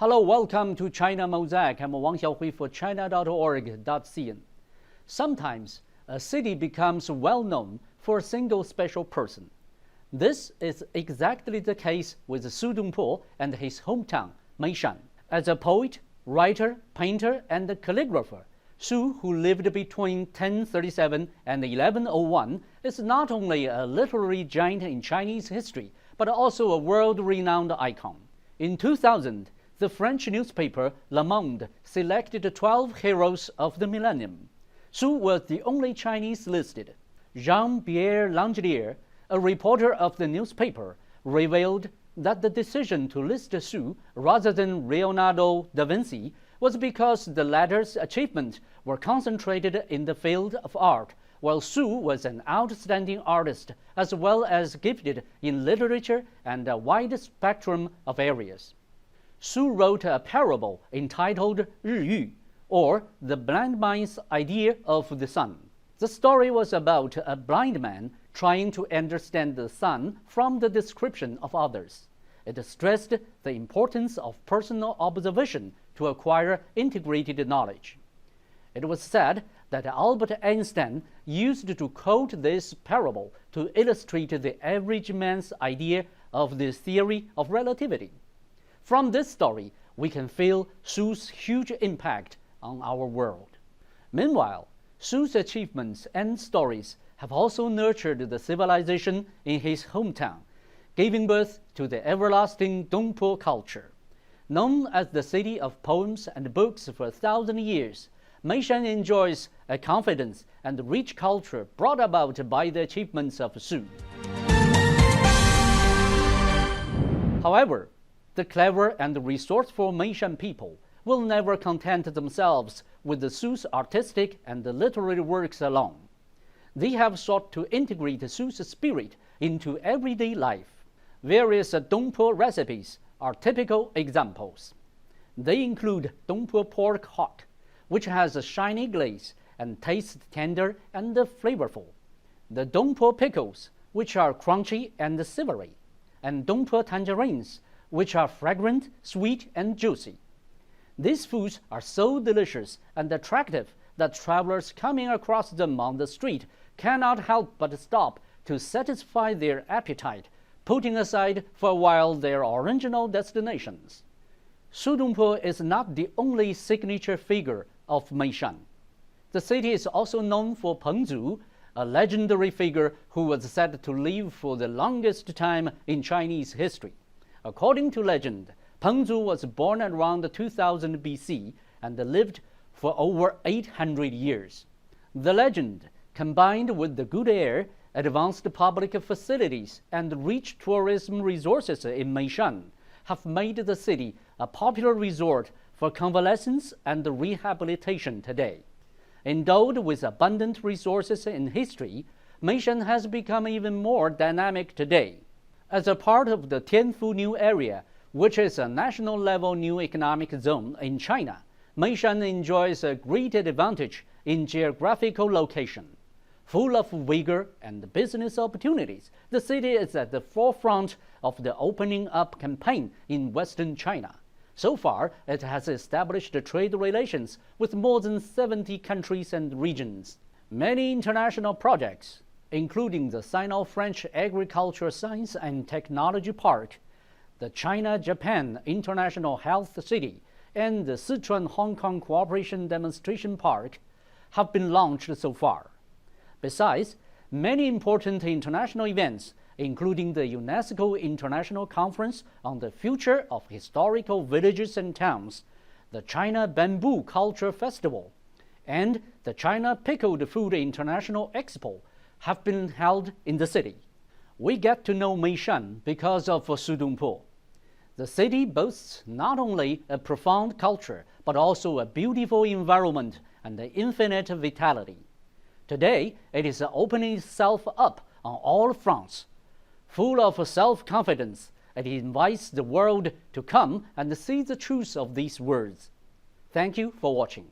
Hello, welcome to China Mosaic. I'm Wang Xiaohui for China.org.cn. Sometimes a city becomes well known for a single special person. This is exactly the case with Su Dongpo and his hometown, Meishan. As a poet, writer, painter, and calligrapher, Su, who lived between 1037 and 1101, is not only a literary giant in Chinese history, but also a world-renowned icon. In 2000, the French newspaper Le Monde selected 12 heroes of the millennium. Su was the only Chinese listed. Jean-Pierre Langelier, a reporter of the newspaper, revealed that the decision to list Su rather than Leonardo da Vinci was because the latter's achievements were concentrated in the field of art, while Su was an outstanding artist as well as gifted in literature and a wide spectrum of areas. Su wrote a parable entitled 日喻, or The Blind Man's Idea of the Sun. The story was about a blind man trying to understand the sun from the description of others. It stressed the importance of personal observation to acquire integrated knowledge. It was said that Albert Einstein used to quote this parable to illustrate the average man's idea of the theory of relativity. From this story, we can feel Su's huge impact on our world. Meanwhile, Su's achievements and stories have also nurtured the civilization in his hometown, giving birth to the everlasting Dongpo culture. Known as the city of poems and books for 1,000 years, Meishan enjoys a confidence and rich culture brought about by the achievements of Su. However, the clever and resourceful Meishan people will never content themselves with Su's artistic and literary works alone. They have sought to integrate Su's spirit into everyday life. Various Dongpo recipes are typical examples. They include Dongpo pork hock, which has a shiny glaze and tastes tender and flavorful, the Dongpo pickles, which are crunchy and savory, and Dongpo tangerines, which are fragrant, sweet, and juicy. These foods are so delicious and attractive that travelers coming across them on the street cannot help but stop to satisfy their appetite, putting aside for a while their original destinations. Su Dongpo is not the only signature figure of Meishan. The city is also known for Pengzu, a legendary figure who was said to live for the longest time in Chinese history. According to legend, Pengzu was born around 2000 BC and lived for over 800 years. The legend, combined with the good air, advanced public facilities, and rich tourism resources in Meishan, have made the city a popular resort for convalescence and rehabilitation today. Endowed with abundant resources in history, Meishan has become even more dynamic today. As a part of the Tianfu New Area, which is a national-level new economic zone in China, Meishan enjoys a great advantage in geographical location. Full of vigor and business opportunities, the city is at the forefront of the opening up campaign in Western China. So far, it has established trade relations with more than 70 countries and regions. Many international projects, including the Sino-French Agricultural Science and Technology Park, the China-Japan International Health City, and the Sichuan-Hong Kong Cooperation Demonstration Park, have been launched so far. Besides, many important international events, including the UNESCO International Conference on the Future of Historical Villages and Towns, the China Bamboo Culture Festival, and the China Pickled Food International Expo, have been held in the city. We get to know Meishan because of Su Dongpo. The city boasts not only a profound culture, but also a beautiful environment and infinite vitality. Today, it is opening itself up on all fronts. Full of self-confidence, it invites the world to come and see the truth of these words. Thank you for watching.